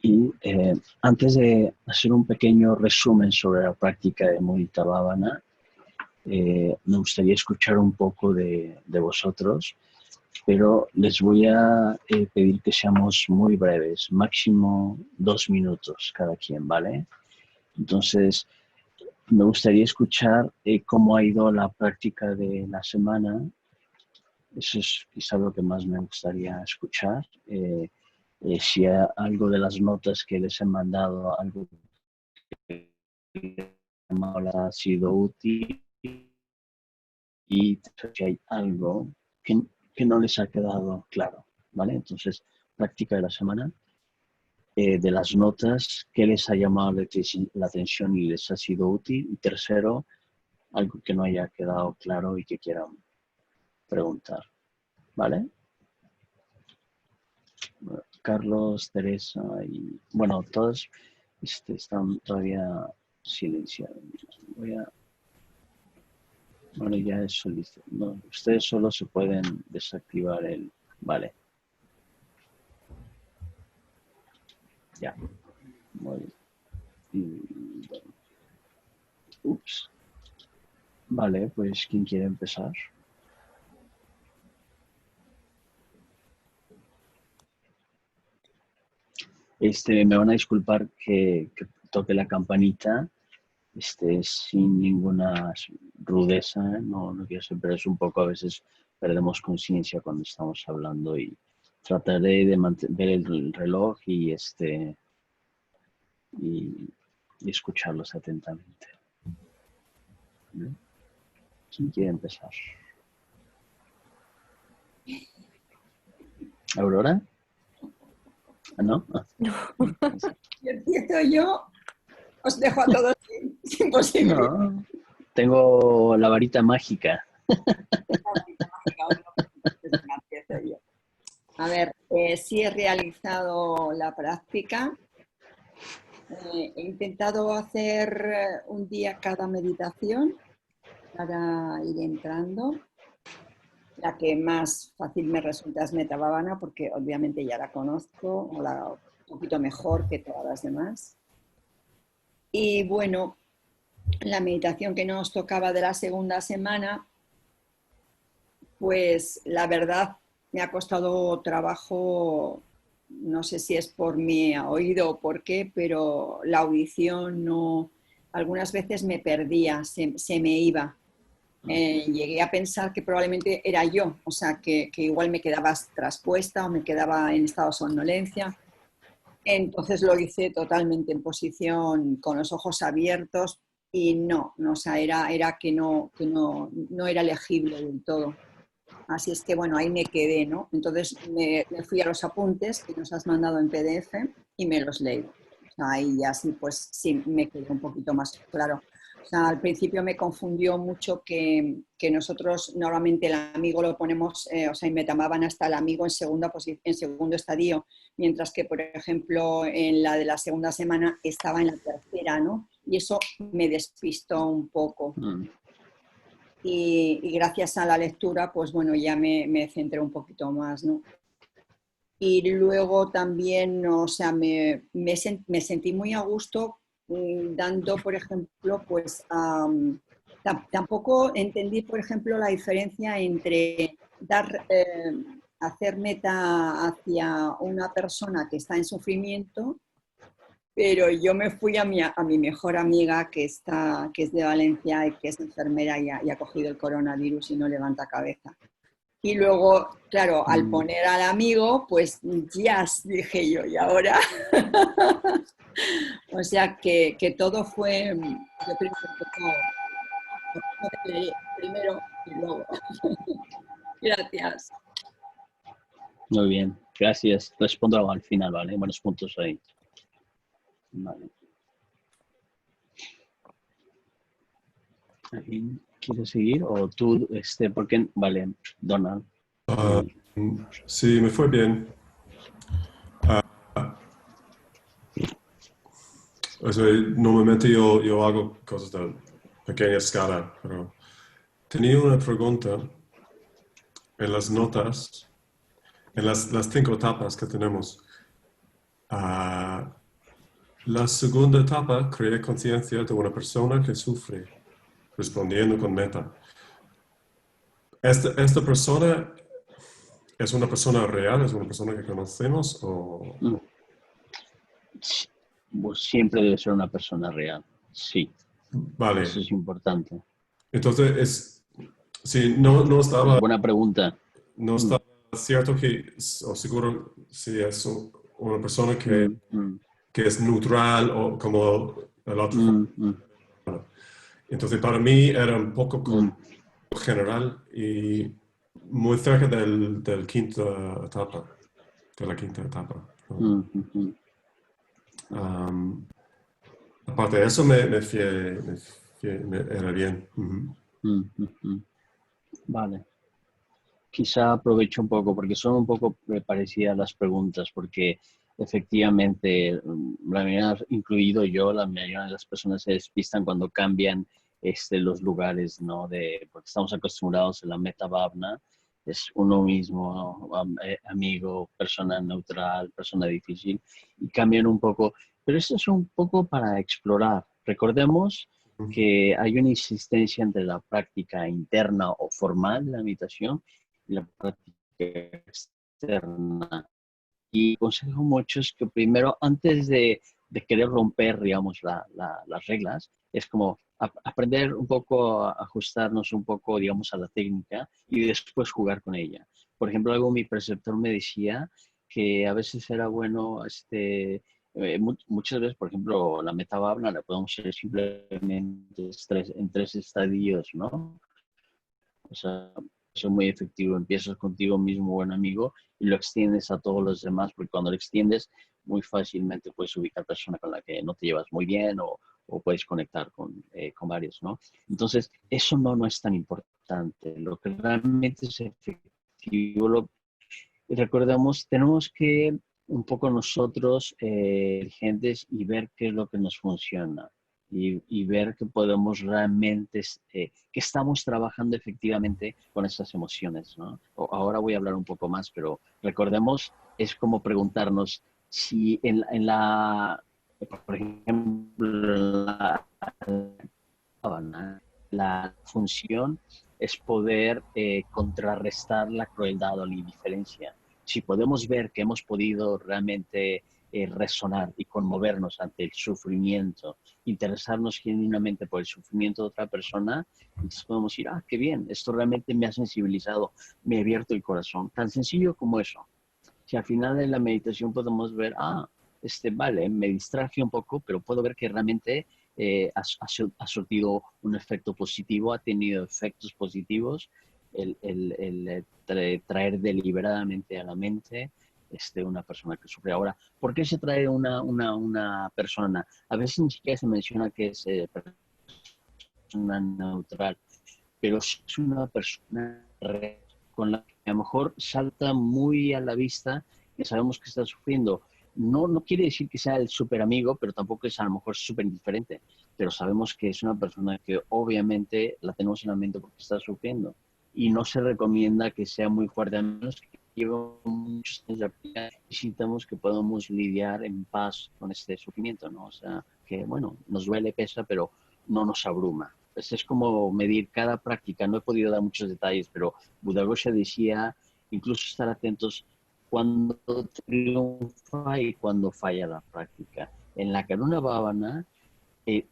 Y antes de hacer un pequeño resumen sobre la práctica de Mudita Bhavana, me gustaría escuchar un poco de vosotros, pero les voy a pedir que seamos muy breves, máximo 2 minutos cada quien, ¿vale? Entonces, me gustaría escuchar cómo ha ido la práctica de la semana. Eso es quizá lo que más me gustaría escuchar. Si hay algo de las notas que les he mandado, algo que ha sido útil y si hay algo que no les ha quedado claro, ¿vale? Entonces, práctica de la semana, de las notas, qué les ha llamado la atención y les ha sido útil. Y tercero, algo que no haya quedado claro y que quieran preguntar, ¿vale? Bueno, Carlos, Teresa y, bueno, todos están todavía silenciados. Bueno, ya es solicitud. No, ustedes solo se pueden desactivar el... Vale. Ya. Muy bien. Bueno. Ups. Vale, pues ¿quién quiere empezar? Me van a disculpar que toque la campanita, sin ninguna rudeza, no quiero ser, pero es un poco, a veces perdemos conciencia cuando estamos hablando y trataré de ver el reloj y escucharlos atentamente. ¿Quién quiere empezar? ¿Aurora? ¿No? No. Empiezo yo, os dejo a todos sin posibilidad. No, tengo la varita mágica. A ver, sí he realizado la práctica. He intentado hacer un día cada meditación para ir entrando. La que más fácil me resulta es Metta Bhavana, porque obviamente ya la conozco, o un poquito mejor que todas las demás. Y bueno, la meditación que nos tocaba de la segunda semana, pues la verdad me ha costado trabajo, no sé si es por mi oído o por qué, pero la audición no, algunas veces me perdía, se me iba. Llegué a pensar que probablemente era yo, o sea, que igual me quedaba traspuesta o me quedaba en estado de somnolencia. Entonces lo hice totalmente en posición con los ojos abiertos y no, o sea, era que no era legible del todo. Así es que bueno, ahí me quedé, ¿no? Entonces me fui a los apuntes que nos has mandado en PDF y me los leí. O sea, ahí ya sí, pues sí me quedó un poquito más claro. O sea, al principio me confundió mucho que nosotros normalmente el amigo lo ponemos, o sea, y me llamaban hasta el amigo en segundo estadio, mientras que, por ejemplo, en la de la segunda semana estaba en la tercera, ¿no? Y eso me despistó un poco. Y gracias a la lectura, pues bueno, ya me centré un poquito más, ¿no? Y luego también, o sea, me sentí muy a gusto dando, por ejemplo, pues tampoco entendí, por ejemplo, la diferencia entre hacer meta hacia una persona que está en sufrimiento, pero yo me fui a mi mejor amiga que es de Valencia y que es enfermera y ha cogido el coronavirus y no levanta cabeza. Y luego, claro, al poner al amigo, pues ya dije yo, ¿y ahora? O sea que todo fue, yo creo que primero y luego. Gracias. Muy bien, gracias. Respondo al final, ¿vale? Buenos puntos ahí. Vale. ¿Alguien quiere seguir? ¿O tú, por qué? Vale, Donald. Sí, me fue bien. O sea, normalmente yo hago cosas de pequeña escala, pero tenía una pregunta en las notas, en las 5 etapas que tenemos. La segunda etapa, crear conciencia de una persona que sufre, respondiendo con meta. ¿Esta persona es una persona real? ¿Es una persona que conocemos? O... Pues siempre debe ser una persona real, sí. Vale. Eso es importante. Entonces, sí, no estaba... Buena pregunta. No estaba cierto o seguro si es una persona que es neutral o como el otro. Entonces, para mí era un poco general y muy cerca del quinta etapa, de la quinta etapa. Aparte de eso, me era bien. Vale. Quizá aprovecho un poco, porque son un poco parecidas las preguntas, porque efectivamente, la mayoría, incluido yo, la mayoría de las personas se despistan cuando cambian los lugares, ¿no? Porque estamos acostumbrados a la metabhavna, es uno mismo, ¿no? Amigo, persona neutral, persona difícil, y cambian un poco. Pero esto es un poco para explorar. Recordemos que hay una insistencia entre la práctica interna o formal de la meditación y la práctica externa. Y aconsejo mucho es que primero, antes de querer romper, digamos, las reglas, es como aprender un poco, a ajustarnos un poco, digamos, a la técnica y después jugar con ella. Por ejemplo, algo mi preceptor me decía que a veces era bueno, muchas veces, por ejemplo, la metabhabna la podemos hacer simplemente en tres estadios, ¿no? O sea, eso es muy efectivo. Empiezas contigo mismo, buen amigo, y lo extiendes a todos los demás, porque cuando lo extiendes, muy fácilmente puedes ubicar personas con la que no te llevas muy bien o puedes conectar con varios, ¿no? Entonces, eso no es tan importante. Lo que realmente es efectivo, recordemos, tenemos que un poco nosotros, gentes, y ver qué es lo que nos funciona y ver que podemos realmente, que estamos trabajando efectivamente con esas emociones, ¿no? Ahora voy a hablar un poco más, pero recordemos, es como preguntarnos si por ejemplo, la función es poder contrarrestar la crueldad o la indiferencia. Si podemos ver que hemos podido realmente resonar y conmovernos ante el sufrimiento, interesarnos genuinamente por el sufrimiento de otra persona, entonces podemos decir, qué bien, esto realmente me ha sensibilizado, me ha abierto el corazón. Tan sencillo como eso. Si al final de la meditación podemos ver, vale, me distraje un poco, pero puedo ver que realmente ha surtido un efecto positivo, ha tenido efectos positivos, traer deliberadamente a la mente una persona que sufre. Ahora, ¿por qué se trae una persona? A veces ni siquiera se menciona que es persona neutral, pero si es una persona con la que a lo mejor salta muy a la vista que sabemos que está sufriendo. No quiere decir que sea el súper amigo, pero tampoco es a lo mejor súper indiferente. Pero sabemos que es una persona que obviamente la tenemos en la mente porque está sufriendo. Y no se recomienda que sea muy fuerte, a menos que lleve muchos años de aplicar. Necesitamos que podamos lidiar en paz con este sufrimiento, ¿no? O sea, que bueno, nos duele, pesa, pero no nos abruma. Pues es como medir cada práctica. No he podido dar muchos detalles, pero Buddha-Gosha decía incluso estar atentos cuando triunfa y cuando falla la práctica. En la Karuna Bhavana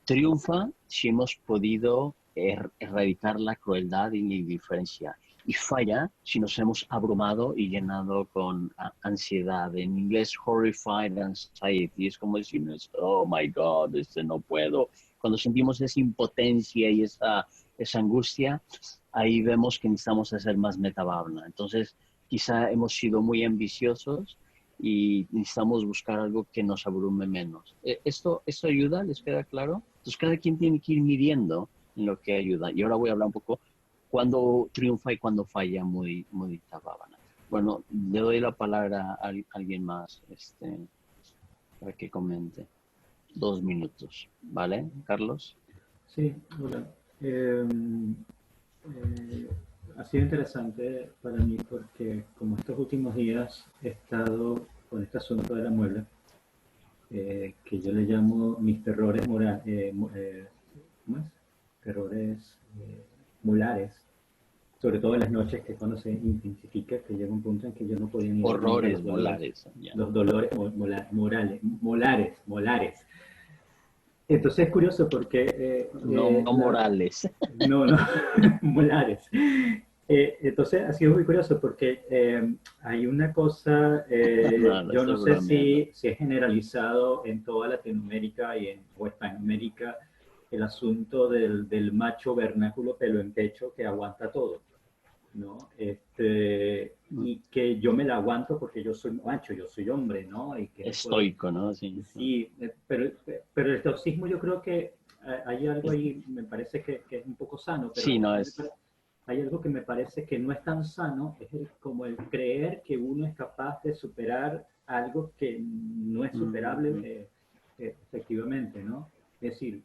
triunfa si hemos podido erradicar la crueldad y la indiferencia. Y falla si nos hemos abrumado y llenado con ansiedad. En inglés, horrified anxiety. Es como decir, oh my God, no puedo. Cuando sentimos esa impotencia y esa angustia, ahí vemos que necesitamos hacer más metabhavna. Entonces, quizá hemos sido muy ambiciosos y necesitamos buscar algo que nos abrume menos. ¿Esto ayuda? ¿Les queda claro? Entonces, cada quien tiene que ir midiendo en lo que ayuda. Y ahora voy a hablar un poco cuando triunfa y cuando falla Mudita Bhavana. Bueno, le doy la palabra a alguien más para que comente. 2 minutos, ¿vale, Carlos? Sí, hola. Ha sido interesante para mí porque como estos últimos días he estado con este asunto de la muela, que yo le llamo mis terrores morales, ¿cómo es? Terrores molares, sobre todo en las noches, que cuando se intensifica, que llega un punto en que yo no podía ni dormir de Horrores los dolores, molares. Ya. los dolores molares. Entonces es curioso porque... No morales. no, molares. Entonces ha sido muy curioso porque hay una cosa, No, yo no estoy sé bromeando. si es generalizado en toda Latinoamérica o Hispanoamérica el asunto del macho vernáculo pelo en pecho que aguanta todo, ¿no? Y que yo me la aguanto porque yo soy macho, yo soy hombre, ¿no? Y que no puedo... Estoico, ¿no? Sí. Sí, pero el toxismo yo creo que hay algo ahí, me parece que es un poco sano, pero Sí, no es. hay algo que me parece que no es tan sano, es como el creer que uno es capaz de superar algo que no es superable efectivamente, ¿no? Es decir,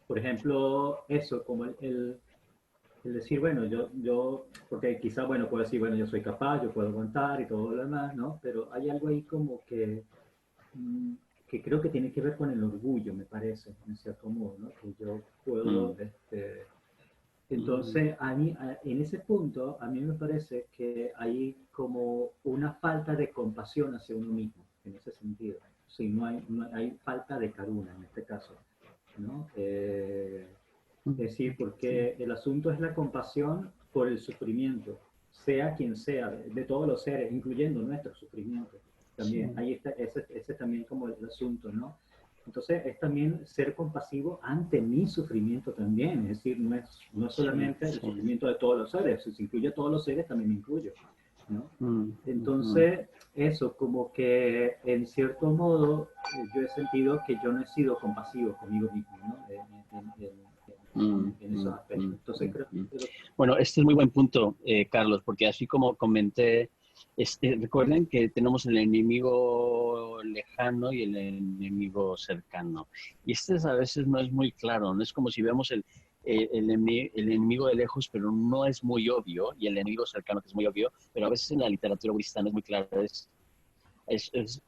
por ejemplo, eso, como el decir, bueno, porque quizá, bueno, puedo decir, bueno, yo soy capaz, yo puedo aguantar y todo lo demás, ¿no? Pero hay algo ahí como mm, que creo que tiene que ver con el orgullo, me parece, en cierto modo, ¿no? Que yo puedo, Mm, entonces, a mí, en ese punto, a mí me parece que hay como una falta de compasión hacia uno mismo, en ese sentido. Sí, no hay falta de karuna en este caso, ¿no? Es decir, sí. porque el asunto es la compasión por el sufrimiento, sea quien sea, de todos los seres, incluyendo nuestro sufrimiento. También, Sí. ahí está, ese también como el asunto, ¿no? Entonces, es también ser compasivo ante mi sufrimiento también, es decir, no es Sí, solamente el sí. sufrimiento de todos los seres, si se incluye a todos los seres, también me incluyo, ¿no? Mm, mm, Entonces, eso, como que en cierto modo, yo he sentido que yo no he sido compasivo conmigo mismo, ¿no? mm, En esos mm, aspectos. mm, Entonces, mm, mm. creo Bueno, este es muy buen punto, Carlos, porque así como comenté, recuerden que tenemos el enemigo lejano y el enemigo cercano. Y este a veces no es muy claro, no es como si vemos el enemigo de lejos, pero no es muy obvio, y el enemigo cercano que es muy obvio, pero a veces en la literatura budista no es muy claro. Es, es,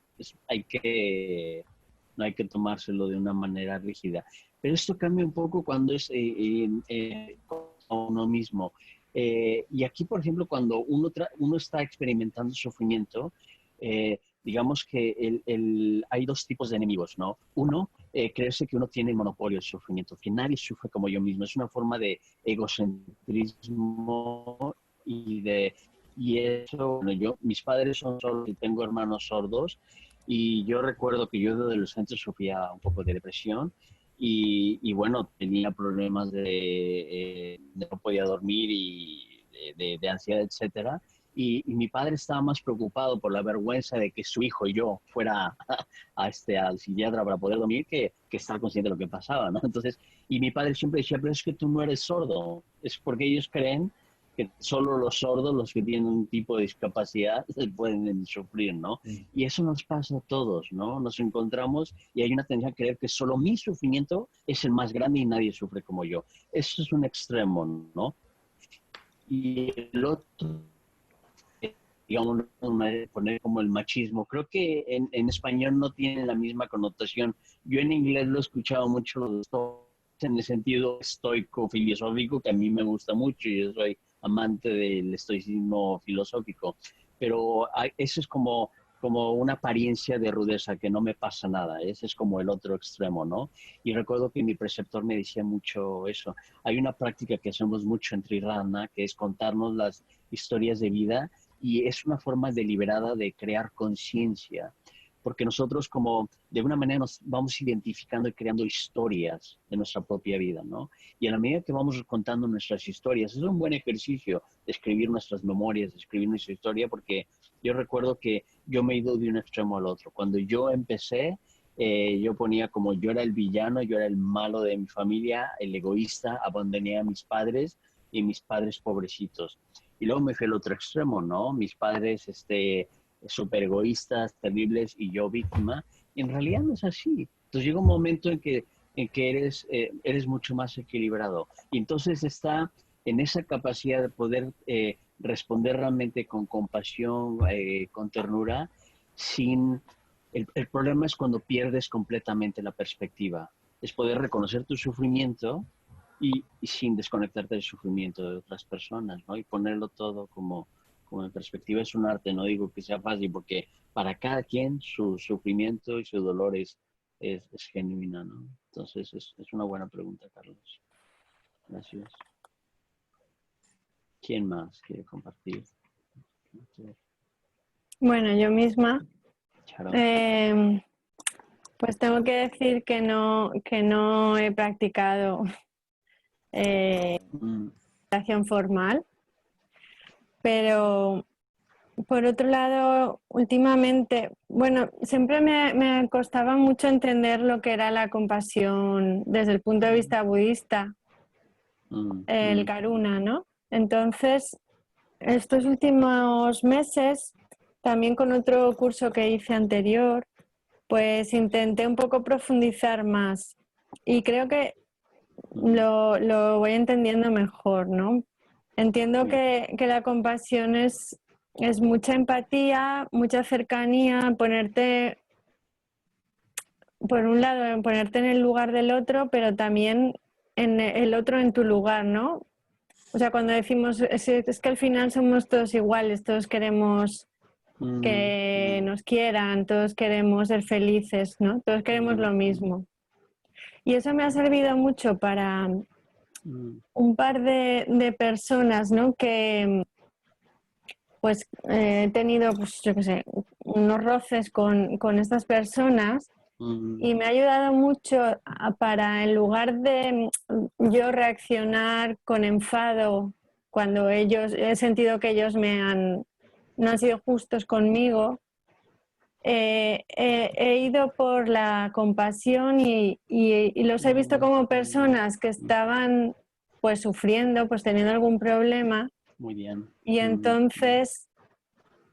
hay que, no hay que tomárselo de una manera rígida. Pero esto cambia un poco cuando es a uno mismo. Y aquí, por ejemplo, cuando uno está experimentando sufrimiento, digamos que hay dos tipos de enemigos, ¿no? Uno, creerse que uno tiene el monopolio del sufrimiento, que nadie sufre como yo mismo. Es una forma de egocentrismo y eso, bueno, mis padres son sordos y tengo hermanos sordos, y yo recuerdo que yo de adolescente sufría un poco de depresión y bueno, tenía problemas de no podía dormir y de ansiedad, etcétera. Y mi padre estaba más preocupado por la vergüenza de que su hijo y yo fuera al psiquiatra para poder dormir que estar consciente de lo que pasaba, ¿no? Entonces, y mi padre siempre decía, pero es que tú no eres sordo, es porque ellos creen que solo los sordos, los que tienen un tipo de discapacidad, pueden sufrir, ¿no? que Y eso nos pasa a todos, ¿no? Nos encontramos y hay una tendencia a creer que solo mi sufrimiento es el más grande y nadie sufre como yo. Eso es un extremo, ¿no? Y el otro, digamos, poner como el machismo. Creo que en español no tiene la misma connotación. Yo en inglés lo he escuchado mucho en el sentido estoico filosófico, que a mí me gusta mucho y yo soy amante del estoicismo filosófico, pero eso es como una apariencia de rudeza, que no me pasa nada, ese es como el otro extremo, ¿no? Y recuerdo que mi preceptor me decía mucho eso. Hay una práctica que hacemos mucho en Trirana, que es contarnos las historias de vida, y es una forma deliberada de crear conciencia, porque nosotros como de una manera nos vamos identificando y creando historias de nuestra propia vida, ¿no? Y a la medida que vamos contando nuestras historias, es un buen ejercicio de escribir nuestras memorias, de escribir nuestra historia, porque yo recuerdo que yo me he ido de un extremo al otro. Cuando yo empecé, yo ponía como yo era el villano, yo era el malo de mi familia, el egoísta, abandoné a mis padres y mis padres pobrecitos. Y luego me fui al otro extremo, ¿no? Mis padres, súper egoístas, terribles, y yo víctima. Y en realidad no es así. Entonces llega un momento en que eres mucho más equilibrado. Y entonces está en esa capacidad de poder responder realmente con compasión, con ternura, sin El problema es cuando pierdes completamente la perspectiva. Es poder reconocer tu sufrimiento y sin desconectarte del sufrimiento de otras personas, ¿no? Y ponerlo todo como en perspectiva. Es un arte, no digo que sea fácil, porque para cada quien su sufrimiento y su dolor es genuina, ¿no? Entonces es una buena pregunta, Carlos. Gracias. ¿Quién más quiere compartir? Bueno, yo misma, Charo. pues tengo que decir que no he practicado meditación formal, pero por otro lado, últimamente, bueno, siempre me costaba mucho entender lo que era la compasión desde el punto de vista budista, el karuna, ¿no? Entonces, estos últimos meses, también con otro curso que hice anterior, pues intenté un poco profundizar más y creo que lo voy entendiendo mejor, ¿no? Entiendo que la compasión es mucha empatía, mucha cercanía, ponerte, por un lado, ponerte en el lugar del otro, pero también en el otro en tu lugar, ¿no? O sea, cuando decimos, es que al final somos todos iguales, todos queremos que nos quieran, todos queremos ser felices, ¿no? Todos queremos lo mismo. Y eso me ha servido mucho para un par de personas, ¿no? Que pues he tenido, pues yo qué sé, unos roces con estas personas y me ha ayudado mucho para, en lugar de yo reaccionar con enfado cuando he sentido que ellos no han sido justos conmigo, he ido por la compasión y los he visto como personas que estaban pues sufriendo, pues teniendo algún problema. Muy bien. Y entonces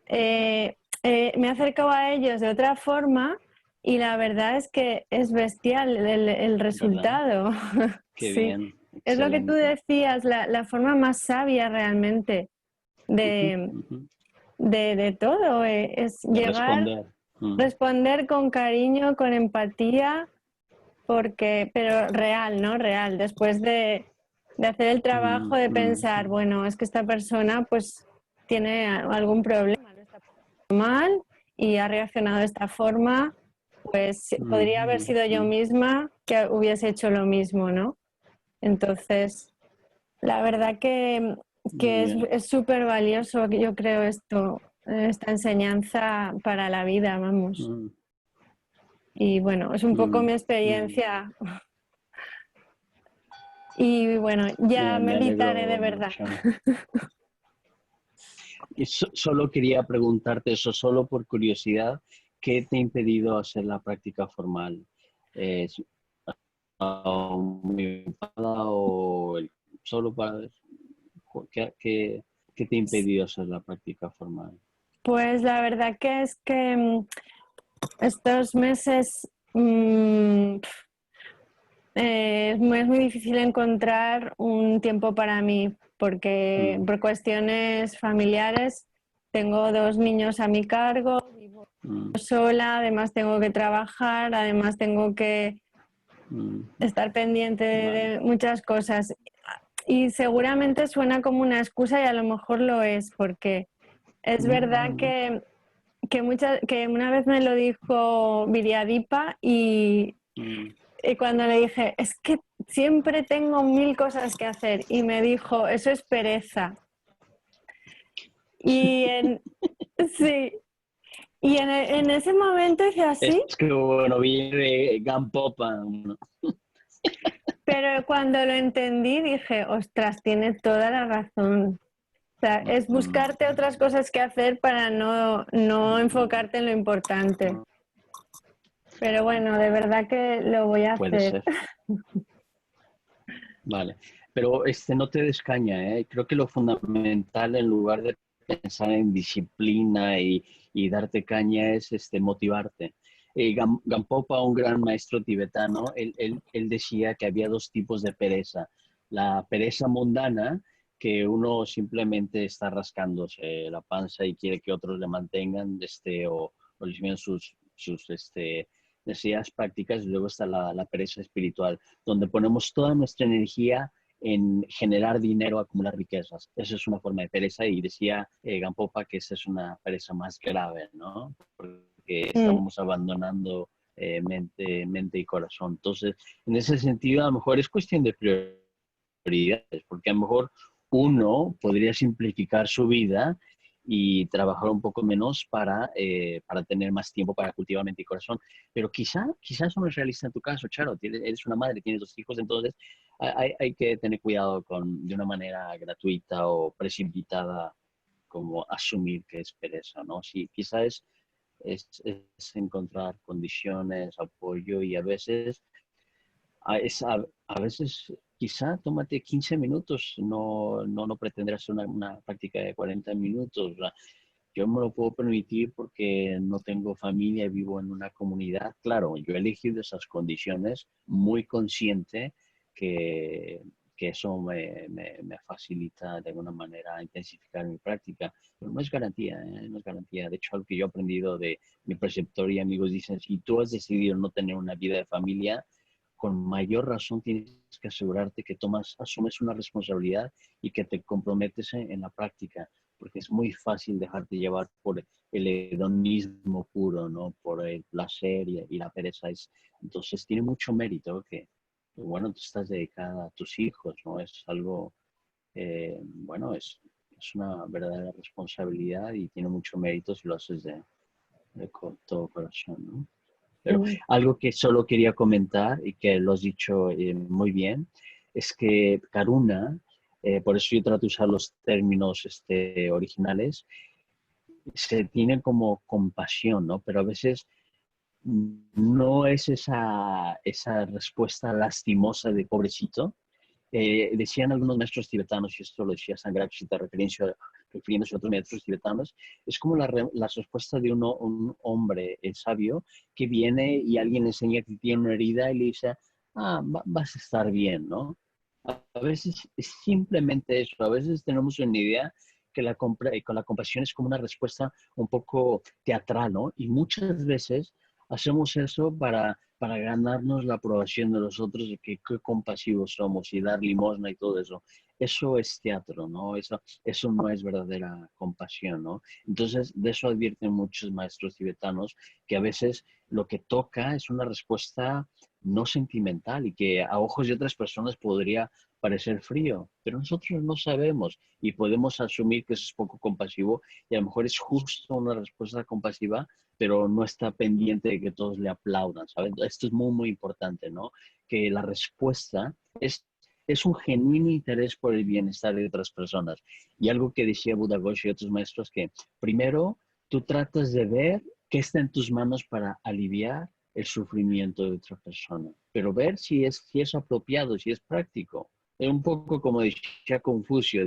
me he acercado a ellos de otra forma y la verdad es que es bestial el resultado. Qué sí. bien. Es lo que tú decías, la forma más sabia realmente de todo, es de llegar, responder con cariño, con empatía, pero real, ¿no? Real, después de hacer el trabajo de pensar, bueno, es que esta persona pues tiene algún problema, no está mal y ha reaccionado de esta forma, pues podría haber sido yo misma que hubiese hecho lo mismo, ¿no? Entonces, la verdad que es súper valioso, yo creo, esta enseñanza para la vida, vamos. Y bueno, es un poco mi experiencia. Y bueno, ya meditaré de verdad. Y solo quería preguntarte eso, solo por curiosidad, ¿qué te ha impedido hacer la práctica formal? ¿Muy ocupada o solo para ver? ¿Qué te ha impedido hacer la práctica formal? Pues la verdad que es que estos meses es muy difícil encontrar un tiempo para mí porque por cuestiones familiares tengo 2 niños a mi cargo, vivo sola, además tengo que trabajar, además tengo que estar pendiente de muchas cosas. Y seguramente suena como una excusa y a lo mejor lo es, porque es verdad que una vez me lo dijo Viryadipa y cuando le dije, es que siempre tengo 1000 cosas que hacer, y me dijo, eso es pereza. Sí, y en ese momento dije así. Es que bueno, viene Gampopa. Pero cuando lo entendí dije, ostras, tiene toda la razón. O sea, es buscarte otras cosas que hacer para no enfocarte en lo importante. Pero bueno, de verdad que lo voy a Puede hacer. ser. Vale, pero no te des caña, ¿eh? Creo que lo fundamental en lugar de pensar en disciplina y darte caña es motivarte. Gampopa, un gran maestro tibetano, él decía que había 2 tipos de pereza. La pereza mundana, que uno simplemente está rascándose la panza y quiere que otros le mantengan o les miren sus sus necesidades prácticas, y luego está la pereza espiritual, donde ponemos toda nuestra energía en generar dinero, acumular riquezas. Esa es una forma de pereza, y decía Gampopa que esa es una pereza más grave, ¿no? Porque estamos abandonando mente y corazón. Entonces, en ese sentido, a lo mejor es cuestión de prioridades, porque a lo mejor uno podría simplificar su vida y trabajar un poco menos para tener más tiempo para cultivar mente y corazón. Pero quizás eso no es realista en tu caso, Charo. Eres una madre, tienes 2 hijos, entonces hay que tener cuidado de una manera gratuita o precipitada, como asumir que es pereza, ¿no? Sí, quizás es encontrar condiciones, apoyo, y a veces a veces quizá tómate 15 minutos, no pretenderás una práctica de 40 minutos. O sea, yo me lo puedo permitir porque no tengo familia, vivo en una comunidad. Claro, yo he elegido esas condiciones muy consciente que, que eso me facilita de alguna manera intensificar mi práctica. Pero no es garantía, ¿eh? No es garantía. De hecho, algo que yo he aprendido de mi preceptor y amigos dicen, si tú has decidido no tener una vida de familia, con mayor razón tienes que asegurarte que asumes una responsabilidad y que te comprometes en la práctica, porque es muy fácil dejarte llevar por el hedonismo puro, ¿no? Por el placer y la pereza. Entonces tiene mucho mérito que, bueno, tú estás dedicada a tus hijos, ¿no? Es algo, bueno, es una verdadera responsabilidad y tiene mucho mérito si lo haces de todo corazón, ¿no? Pero algo que solo quería comentar, y que lo has dicho muy bien, es que Karuna, por eso yo trato de usar los términos originales, se tiene como compasión, ¿no? Pero a veces no es esa respuesta lastimosa de pobrecito. Decían algunos maestros tibetanos, y esto lo decía Sangharakshita refiriéndose a otros maestros tibetanos, es como la respuesta de un hombre sabio que viene y alguien le enseña que tiene una herida y le dice, vas a estar bien, ¿no? A veces es simplemente eso. A veces tenemos una idea que con la compasión es como una respuesta un poco teatral, ¿no? Y muchas veces hacemos eso para ganarnos la aprobación de los otros, de que qué compasivos somos y dar limosna y todo eso. Eso es teatro, ¿no? Eso no es verdadera compasión, ¿no? Entonces, de eso advierten muchos maestros tibetanos, que a veces lo que toca es una respuesta no sentimental y que a ojos de otras personas podría parecer frío, pero nosotros no sabemos y podemos asumir que eso es poco compasivo, y a lo mejor es justo una respuesta compasiva, pero no está pendiente de que todos le aplaudan, ¿sabes? Esto es muy, muy importante, ¿no? Que la respuesta es un genuino interés por el bienestar de otras personas. Y algo que decía Buda Ghosh y otros maestros, que primero tú tratas de ver qué está en tus manos para aliviar el sufrimiento de otra persona, pero ver si es apropiado, si es práctico. Es un poco como decía Confucio,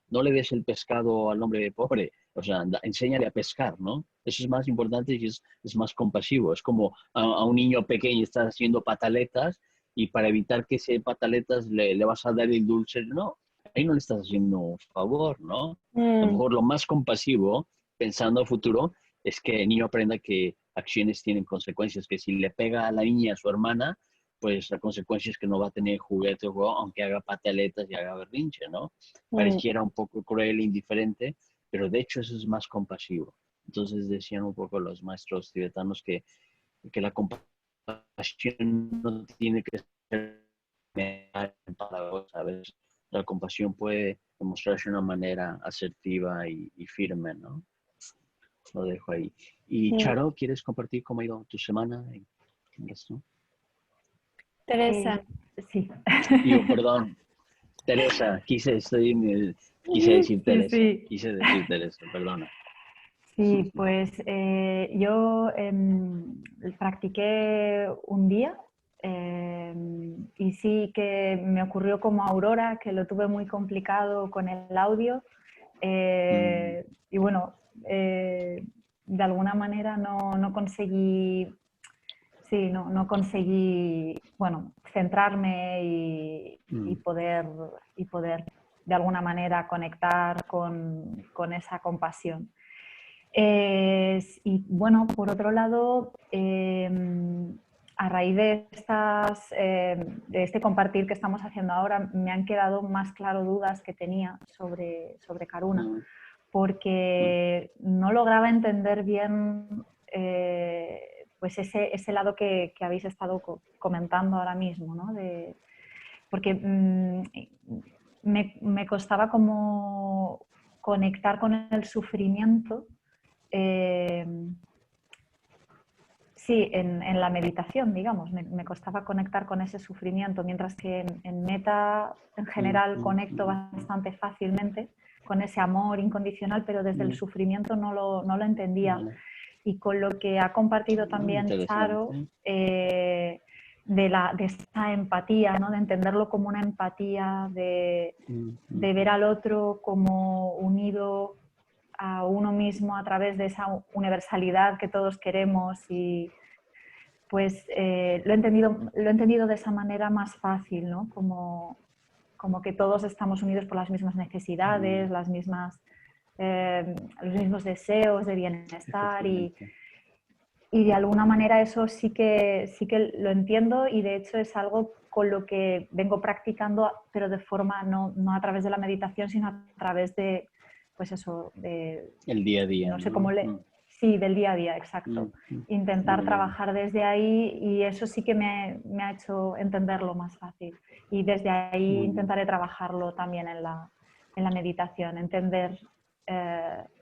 no le des el pescado al hombre pobre, o sea, enséñale a pescar, ¿no? Eso es más importante y es más compasivo. Es como a un niño pequeño estás haciendo pataletas y para evitar que ese pataletas le vas a dar el dulce, no, ahí no le estás haciendo un favor, ¿no? A lo mejor lo más compasivo, pensando a futuro, es que el niño aprenda que acciones tienen consecuencias, que si le pega a la niña, a su hermana, pues la consecuencia es que no va a tener juguete o juego, aunque haga pataletas y haga berrinche, ¿no? Pareciera un poco cruel e indiferente, pero de hecho eso es más compasivo. Entonces decían un poco los maestros tibetanos que la compasión no tiene que ser empalagosa, ¿sabes? La compasión puede demostrarse de una manera asertiva y firme, ¿no? Lo dejo ahí. Y Charo, ¿quieres compartir cómo ha ido tu semana? Teresa. Sí. Digo, perdón, Teresa, quise decir Teresa, Sí. quise decir Teresa, perdona. Sí, pues yo practiqué un día y sí que me ocurrió como a Aurora, que lo tuve muy complicado con el audio y bueno, de alguna manera no conseguí, sí, no conseguí, bueno, centrarme y poder de alguna manera conectar con esa compasión. Y bueno, por otro lado, a raíz de este compartir que estamos haciendo ahora, me han quedado más claro dudas que tenía sobre Karuna, porque no lograba entender bien pues ese lado que habéis estado comentando ahora mismo, ¿no? Porque me costaba como conectar con el sufrimiento. Sí, en la meditación, digamos, me costaba conectar con ese sufrimiento, mientras que en Meta en general conecto bastante fácilmente con ese amor incondicional, pero desde el sufrimiento no lo entendía. Y con lo que ha compartido también Charo, de esta empatía, ¿no? De entenderlo como una empatía, de ver al otro como unido a uno mismo a través de esa universalidad que todos queremos, y pues lo he entendido de esa manera más fácil, ¿no? Como que todos estamos unidos por las mismas necesidades, los mismos deseos de bienestar, y de alguna manera eso sí que lo entiendo, y de hecho es algo con lo que vengo practicando, pero de forma no a través de la meditación, sino a través de, pues eso, de... El día a día. No sé cómo Sí, del día a día, exacto. Intentar trabajar desde ahí, y eso sí que me ha hecho entenderlo más fácil. Y desde ahí intentaré trabajarlo también en la meditación, entender,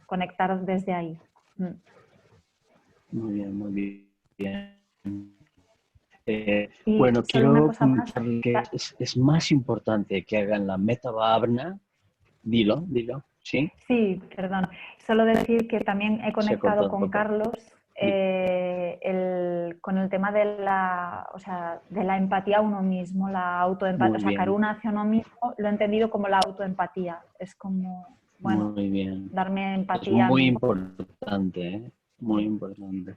conectar desde ahí. Muy bien, muy bien. Y bueno, solo una quiero cosa más. comentarle que es más importante que hagan la Meta Bhavana. Dilo, ¿sí? Sí, perdón. Solo decir que también he conectado con Carlos con el tema de la empatía a uno mismo, la autoempatía. O sea, Karuna hacia uno mismo lo he entendido como la autoempatía. Es como, bueno, muy bien. darme empatía. Es muy importante, ¿eh? Muy importante.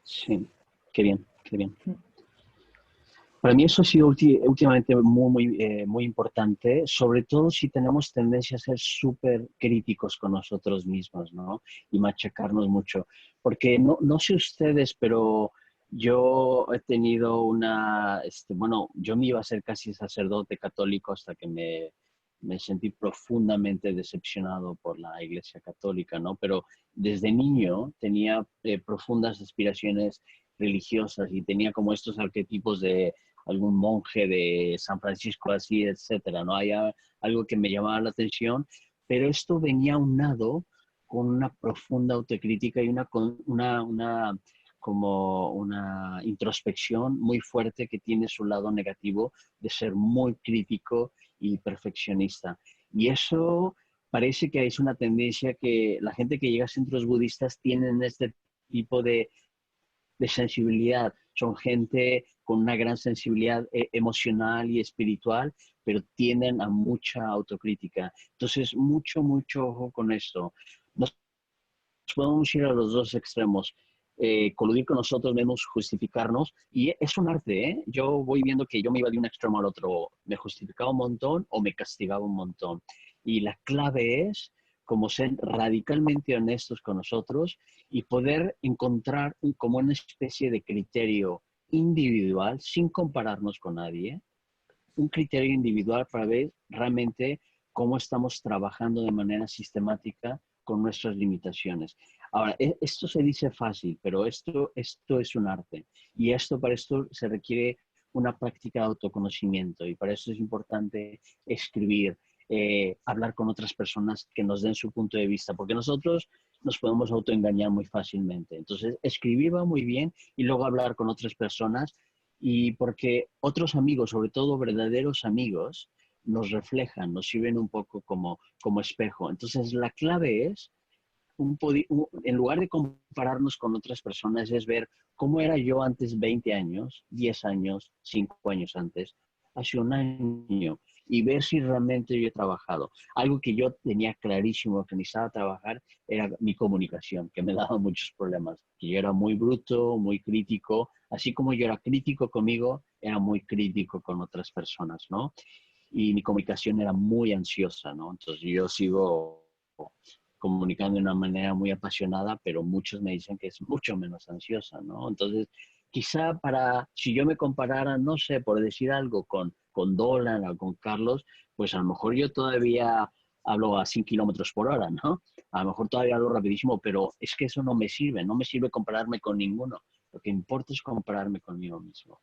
Sí, qué bien, qué bien. Para mí eso ha sido últimamente muy importante, sobre todo si tenemos tendencia a ser súper críticos con nosotros mismos, ¿no? Y machacarnos mucho. Porque no sé ustedes, pero yo he tenido yo me iba a ser casi sacerdote católico hasta que me sentí profundamente decepcionado por la Iglesia Católica, ¿no? Pero desde niño tenía profundas aspiraciones religiosas y tenía como estos arquetipos de algún monje de San Francisco así, etcétera, ¿no? Hay algo que me llamaba la atención, pero esto venía aunado con una profunda autocrítica y como una introspección muy fuerte que tiene su lado negativo de ser muy crítico y perfeccionista. Y eso parece que es una tendencia que la gente que llega a centros budistas tienen este tipo de sensibilidad. Son gente con una gran sensibilidad emocional y espiritual, pero tienden a mucha autocrítica. Entonces, mucho ojo con esto. Nos podemos ir a los dos extremos. Coludir con nosotros mismos, justificarnos, y es un arte, ¿eh? Yo voy viendo que yo me iba de un extremo al otro, me justificaba un montón o me castigaba un montón. Y la clave es como ser radicalmente honestos con nosotros y poder encontrar como una especie de criterio individual, sin compararnos con nadie, un criterio individual para ver realmente cómo estamos trabajando de manera sistemática con nuestras limitaciones. Ahora, esto se dice fácil, pero esto es un arte. Y para esto se requiere una práctica de autoconocimiento, y para eso es importante escribir, hablar con otras personas que nos den su punto de vista, porque nosotros nos podemos autoengañar muy fácilmente. Entonces, escribir va muy bien, y luego hablar con otras personas, y porque otros amigos, sobre todo verdaderos amigos, nos reflejan, nos sirven un poco como espejo. Entonces, la clave es, en lugar de compararnos con otras personas, es ver cómo era yo antes 20 años, 10 años, 5 años antes, hace un año, y ver si realmente yo he trabajado. Algo que yo tenía clarísimo que necesitaba trabajar era mi comunicación, que me daba muchos problemas. Que yo era muy bruto, muy crítico, así como yo era crítico conmigo, era muy crítico con otras personas, ¿no? Y mi comunicación era muy ansiosa, ¿no? Entonces yo sigo comunicando de una manera muy apasionada, pero muchos me dicen que es mucho menos ansiosa, ¿no? Entonces, quizá si yo me comparara, no sé, por decir algo, con Dolan o con Carlos, pues a lo mejor yo todavía hablo a 100 kilómetros por hora, ¿no? A lo mejor todavía hablo rapidísimo, pero es que eso no me sirve compararme con ninguno. Lo que importa es compararme conmigo mismo.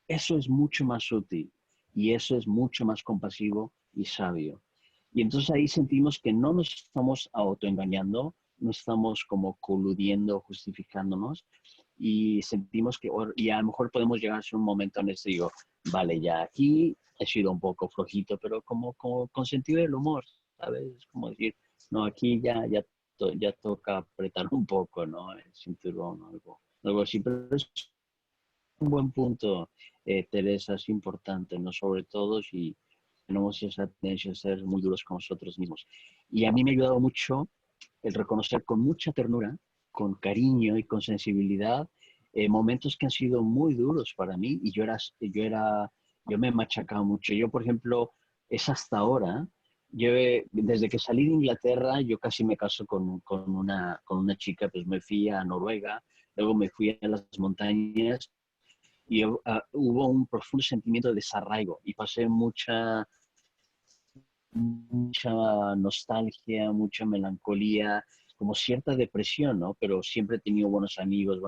Eso es mucho más útil y eso es mucho más compasivo y sabio. Y entonces ahí sentimos que no nos estamos autoengañando, no estamos como coludiendo, justificándonos, y sentimos que, y a lo mejor podemos llegar a un momento en este, digo, vale, ya aquí he sido un poco flojito, pero como con sentido del humor, ¿sabes? Es como decir, no, aquí ya toca apretar un poco, ¿no? El cinturón o algo así, pero es un buen punto, Teresa, es importante, ¿no? Sobre todo si tenemos esa tendencia a ser muy duros con nosotros mismos. Y a mí me ha ayudado mucho el reconocer con mucha ternura, con cariño y con sensibilidad momentos que han sido muy duros para mí y yo me he machacado mucho. Yo, por ejemplo, es hasta ahora, desde que salí de Inglaterra, yo casi me caso con una chica, pues me fui a Noruega, luego me fui a las montañas y hubo un profundo sentimiento de desarraigo y pasé mucha nostalgia, mucha melancolía, como cierta depresión, ¿no? Pero siempre he tenido buenos amigos,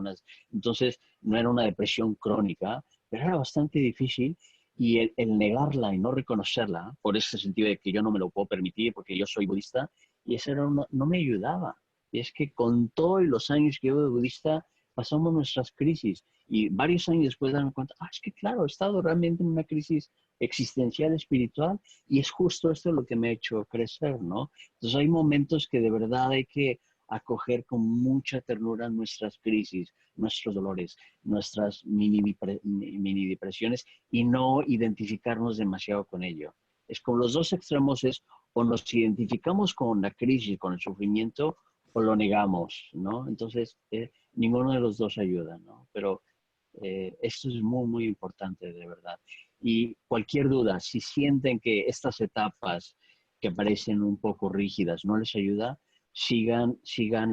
entonces no era una depresión crónica, pero era bastante difícil y el negarla y no reconocerla, por ese sentido de que yo no me lo puedo permitir porque yo soy budista, y eso no me ayudaba. Y es que con todos los años que llevo de budista, pasamos nuestras crisis y varios años después darme cuenta, es que claro, he estado realmente en una crisis existencial, espiritual, y es justo esto lo que me ha hecho crecer, ¿no? Entonces hay momentos que de verdad hay que acoger con mucha ternura nuestras crisis, nuestros dolores, nuestras mini depresiones y no identificarnos demasiado con ello. Es como los dos extremos es o nos identificamos con la crisis, con el sufrimiento, o lo negamos, ¿no? Entonces, ninguno de los dos ayuda, ¿no? Pero esto es muy, muy importante, de verdad. Y cualquier duda, si sienten que estas etapas que parecen un poco rígidas no les ayuda, sigan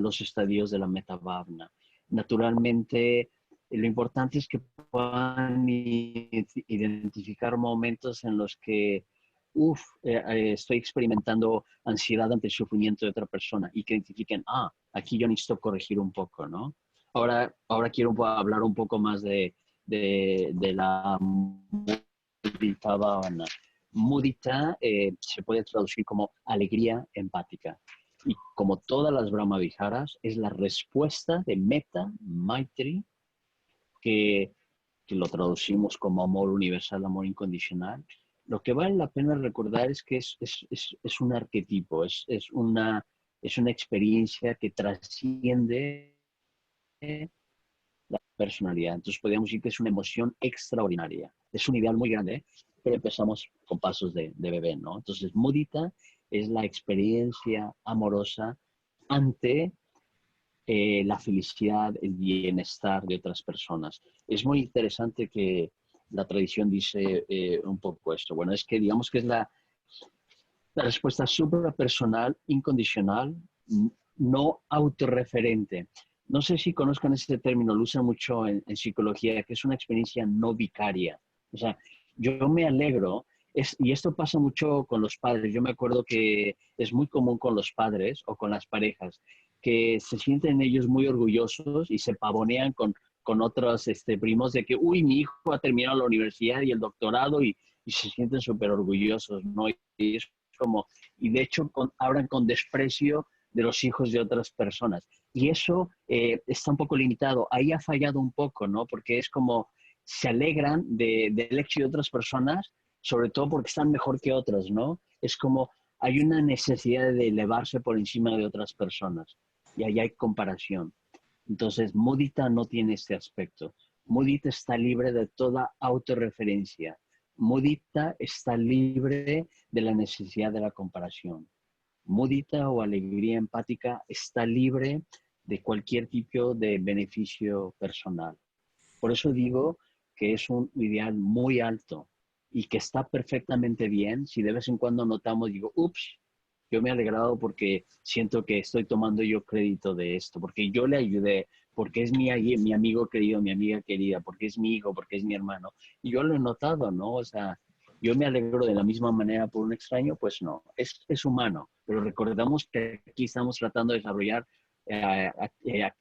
los estadios de la Metabhavna. Naturalmente, lo importante es que puedan identificar momentos en los que estoy experimentando ansiedad ante el sufrimiento de otra persona y que identifiquen, aquí yo necesito corregir un poco, ¿no? Ahora quiero hablar un poco más de la mudita bhavana. Mudita se puede traducir como alegría empática. Y como todas las Brahma Viharas, es la respuesta de Metta, Maitri, que lo traducimos como amor universal, amor incondicional. Lo que vale la pena recordar es que es un arquetipo, es una experiencia que trasciende la personalidad. Entonces podríamos decir que es una emoción extraordinaria. Es un ideal muy grande, pero empezamos con pasos de bebé, ¿no? Entonces mudita es la experiencia amorosa ante la felicidad, el bienestar de otras personas. Es muy interesante que la tradición dice un poco esto. Bueno, es que digamos que es la respuesta suprapersonal, incondicional, no autorreferente. No sé si conozcan este término, lo usan mucho en psicología, que es una experiencia no vicaria. O sea, yo me alegro, y esto pasa mucho con los padres. Yo me acuerdo que es muy común con los padres o con las parejas, que se sienten ellos muy orgullosos y se pavonean con otros primos de que, uy, mi hijo ha terminado la universidad y el doctorado y se sienten súper orgullosos, ¿no? Y es como, y de hecho hablan con desprecio de los hijos de otras personas. Y eso está un poco limitado. Ahí ha fallado un poco, ¿no? Porque es como se alegran del éxito de otras personas, sobre todo porque están mejor que otras, ¿no? Es como hay una necesidad de elevarse por encima de otras personas. Y ahí hay comparación. Entonces, mudita no tiene este aspecto. Mudita está libre de toda autorreferencia. Mudita está libre de la necesidad de la comparación. Mudita o alegría empática está libre de cualquier tipo de beneficio personal. Por eso digo que es un ideal muy alto y que está perfectamente bien si de vez en cuando notamos, digo, ups, Yo me he alegrado porque siento que estoy tomando yo crédito de esto, porque yo le ayudé, porque es mi amigo querido, mi amiga querida, porque es mi hijo, porque es mi hermano. Y yo lo he notado, ¿no? O sea, yo me alegro de la misma manera por un extraño, pues no, es humano. Pero recordamos que aquí estamos tratando de desarrollar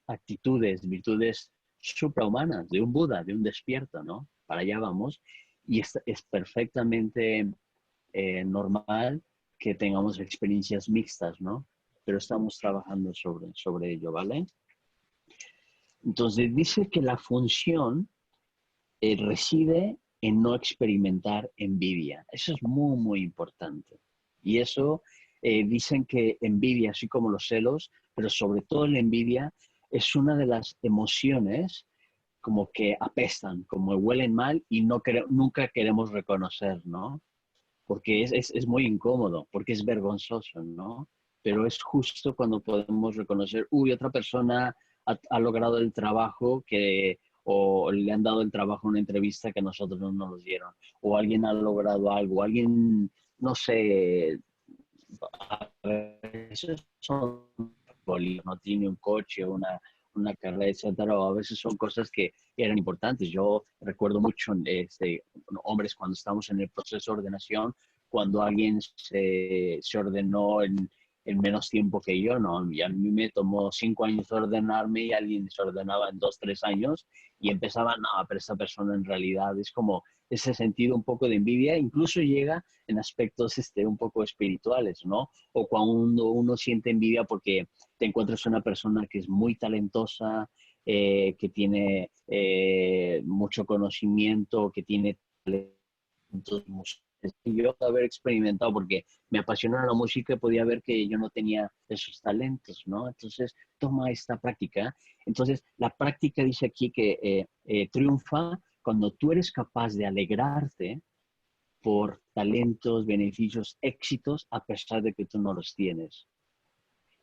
actitudes, virtudes suprahumanas, de un Buda, de un despierto, ¿no? Para allá vamos. Y es perfectamente normal que tengamos experiencias mixtas, ¿no? Pero estamos trabajando sobre ello, ¿vale? Entonces dice que la función reside en no experimentar envidia. Eso es muy, muy importante. Y eso dicen que envidia, así como los celos, pero sobre todo la envidia, es una de las emociones como que apestan, como huelen mal y nunca queremos reconocer, ¿no? Porque es muy incómodo, porque es vergonzoso, ¿no? Pero es justo cuando podemos reconocer, uy, otra persona ha logrado el trabajo o le han dado el trabajo en una entrevista que nosotros no nos dieron, o alguien ha logrado algo, alguien, no sé, a veces son no tiene un coche, una carrera, etcétera, o a veces son cosas que eran importantes. Yo recuerdo mucho hombres cuando estamos en el proceso de ordenación, cuando alguien se ordenó en menos tiempo que yo, ¿no? Y a mí me tomó 5 años ordenarme y alguien se ordenaba en 2, 3 años y empezaba, no, pero esta persona en realidad es como ese sentido un poco de envidia, incluso llega en aspectos un poco espirituales, ¿no? O cuando uno siente envidia porque te encuentras una persona que es muy talentosa, que tiene mucho conocimiento, que tiene talentos musicales. Yo haber experimentado, porque me apasiona la música, podía ver que yo no tenía esos talentos, ¿no? Entonces, toma esta práctica. Entonces, la práctica dice aquí que triunfa cuando tú eres capaz de alegrarte por talentos, beneficios, éxitos, a pesar de que tú no los tienes.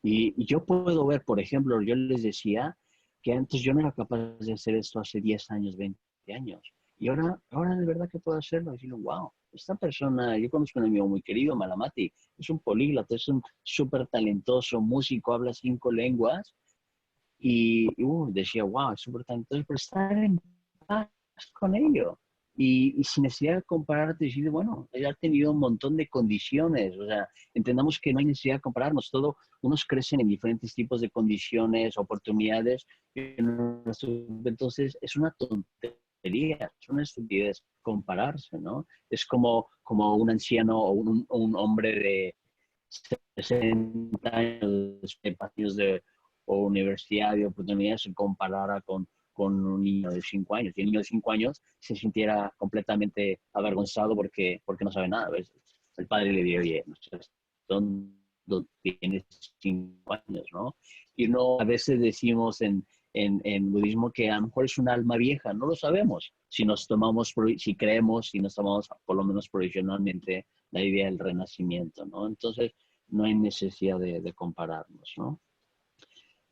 Y yo puedo ver, por ejemplo, yo les decía que antes yo no era capaz de hacer esto hace 10 años, 20 años. Y ahora de verdad que puedo hacerlo. Y digo, wow, esta persona, yo conozco a un amigo muy querido, Malamati, es un políglota, es un súper talentoso músico, habla 5 lenguas. Decía, wow, es súper talentoso, pero estar en paz con ello. Y sin necesidad de compararte, decir, bueno, ella ha tenido un montón de condiciones, o sea, entendamos que no hay necesidad de compararnos, unos crecen en diferentes tipos de condiciones, oportunidades, entonces es una tontería, es una estupidez compararse, ¿no? Es como un anciano o un hombre de 60 años o universidad de oportunidades se comparara con un niño de 5 años. Y el niño de 5 años se sintiera completamente avergonzado porque no sabe nada. ¿Ves? El padre le dice, oye, no tienes 5 años, ¿no? Y a veces decimos en budismo que a lo mejor es un alma vieja, no lo sabemos. Si creemos, si nos tomamos por lo menos provisionalmente la idea del renacimiento, ¿no? Entonces, no hay necesidad de compararnos, ¿no?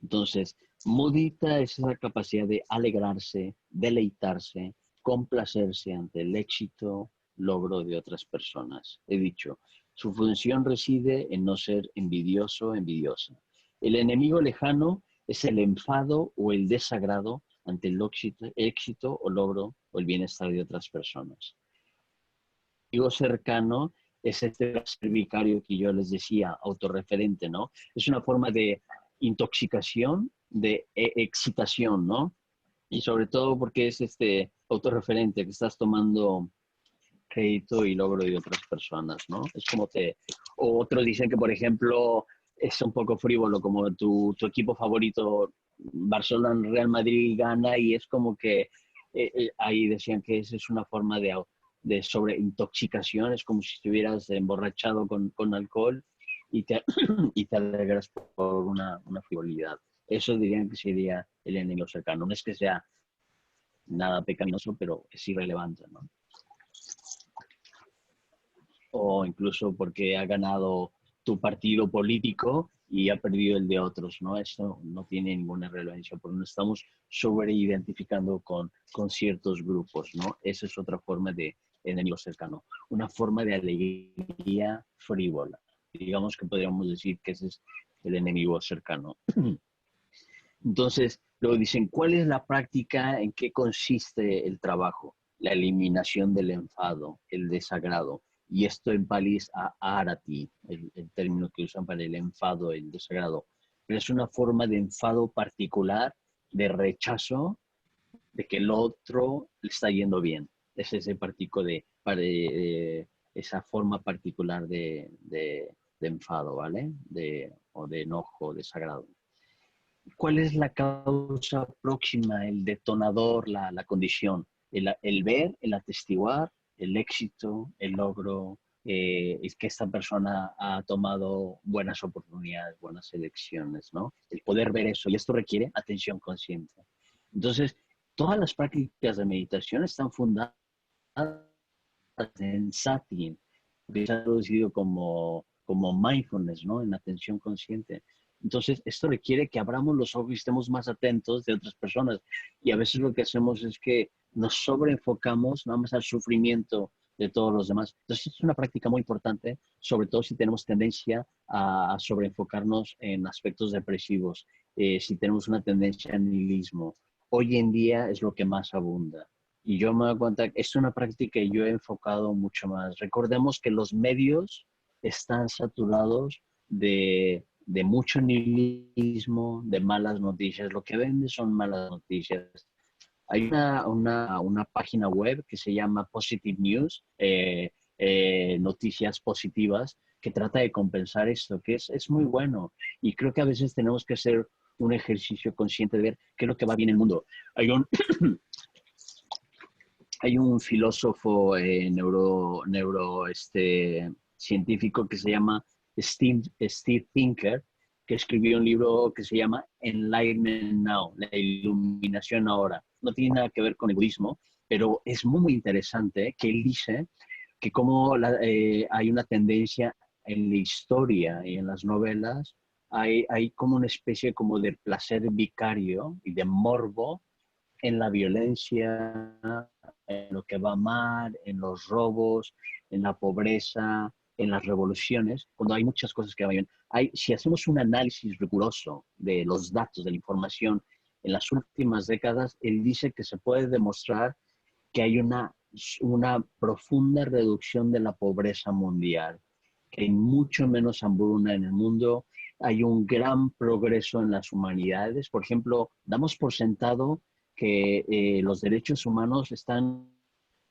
Entonces, mudita es esa capacidad de alegrarse, deleitarse, complacerse ante el éxito, logro de otras personas. He dicho, su función reside en no ser envidioso o envidiosa. El enemigo lejano es el enfado o el desagrado ante el éxito o logro o el bienestar de otras personas. El enemigo cercano es ser vicario que yo les decía, autorreferente, ¿no? Es una forma de intoxicación, de excitación, ¿no? Y sobre todo porque es autorreferente, que estás tomando crédito y logro de otras personas, ¿no? Es como o otros dicen que, por ejemplo, es un poco frívolo, como tu equipo favorito, Barcelona, Real Madrid, gana y es como que ahí decían que esa es una forma de sobreintoxicación, es como si estuvieras emborrachado con alcohol y te alegras por una frivolidad. Eso dirían que sería el enemigo cercano. No es que sea nada pecaminoso, pero es irrelevante, ¿no? O incluso porque ha ganado tu partido político y ha perdido el de otros, ¿no? Esto no tiene ninguna relevancia, porque nos estamos sobreidentificando con ciertos grupos, ¿no? Esa es otra forma de enemigo cercano, una forma de alegría frívola, digamos que podríamos decir que ese es el enemigo cercano. Entonces, luego dicen, ¿cuál es la práctica? ¿En qué consiste el trabajo? La eliminación del enfado, el desagrado. Y esto en pali es arati, el término que usan para el enfado, el desagrado. Pero es una forma de enfado particular, de rechazo, de que el otro le está yendo bien. Es ese partico esa forma particular de enfado, ¿vale? O de enojo, desagrado. ¿Cuál es la causa próxima, el detonador, la condición? El ver, el atestiguar, el éxito, el logro, es que esta persona ha tomado buenas oportunidades, buenas elecciones, ¿no? El poder ver eso, y esto requiere atención consciente. Entonces, todas las prácticas de meditación están fundadas en sati, que se ha traducido como mindfulness, ¿no? En atención consciente. Entonces, esto requiere que abramos los ojos y estemos más atentos de otras personas. Y a veces lo que hacemos es que nos sobreenfocamos nada más al sufrimiento de todos los demás. Entonces, es una práctica muy importante, sobre todo si tenemos tendencia a sobreenfocarnos en aspectos depresivos, si tenemos una tendencia al nihilismo. Hoy en día es lo que más abunda. Y yo me doy cuenta que es una práctica que yo he enfocado mucho más. Recordemos que los medios están saturados de mucho nihilismo, de malas noticias. Lo que vende son malas noticias. Hay una página web que se llama Positive News, noticias positivas, que trata de compensar esto, que es muy bueno. Y creo que a veces tenemos que hacer un ejercicio consciente de ver qué es lo que va bien en el mundo. Hay un filósofo científico que se llama Steve Pinker, que escribió un libro que se llama Enlightenment Now, la iluminación ahora. No tiene nada que ver con el budismo, pero es muy interesante que él dice que como hay una tendencia en la historia y en las novelas, hay como una especie como de placer vicario y de morbo en la violencia, en lo que va mal, en los robos, en la pobreza, en las revoluciones, cuando hay muchas cosas que van bien. Si hacemos un análisis riguroso de los datos, de la información, en las últimas décadas, él dice que se puede demostrar que hay una profunda reducción de la pobreza mundial, que hay mucho menos hambruna en el mundo, hay un gran progreso en las humanidades. Por ejemplo, damos por sentado que los derechos humanos están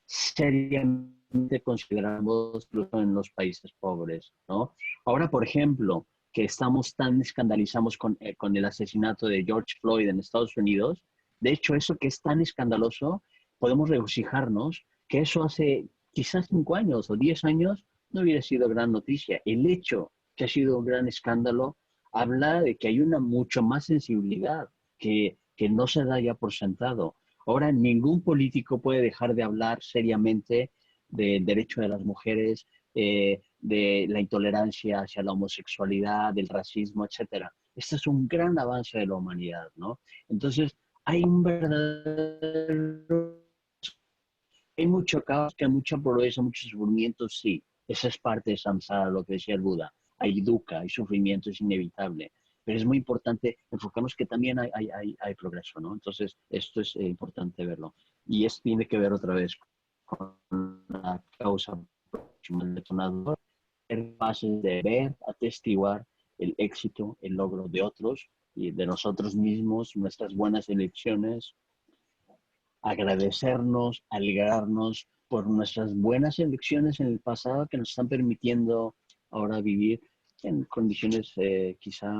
seriamente considerados incluso en los países pobres, ¿no? Ahora, por ejemplo, que estamos tan escandalizados con el asesinato de George Floyd en Estados Unidos, de hecho, eso que es tan escandaloso, podemos regocijarnos que eso hace quizás 5 años o 10 años no hubiera sido gran noticia. El hecho que ha sido un gran escándalo habla de que hay una mucho más sensibilidad que no se da ya por sentado. Ahora, ningún político puede dejar de hablar seriamente del derecho de las mujeres, de la intolerancia hacia la homosexualidad, del racismo, etc. Este es un gran avance de la humanidad, ¿no? Entonces, hay un verdadero... Hay mucho caos, que hay mucha pobreza, muchos sufrimientos, sí. Esa es parte de samsara, lo que decía el Buda. Hay dukkha, hay sufrimiento, es inevitable. Pero es muy importante enfocarnos que también hay progreso, ¿no? Entonces, esto es importante verlo. Y esto tiene que ver otra vez con la causa próxima del detonador, ser capaces de ver, atestiguar el éxito, el logro de otros y de nosotros mismos, nuestras buenas elecciones, agradecernos, alegrarnos por nuestras buenas elecciones en el pasado que nos están permitiendo ahora vivir en condiciones quizá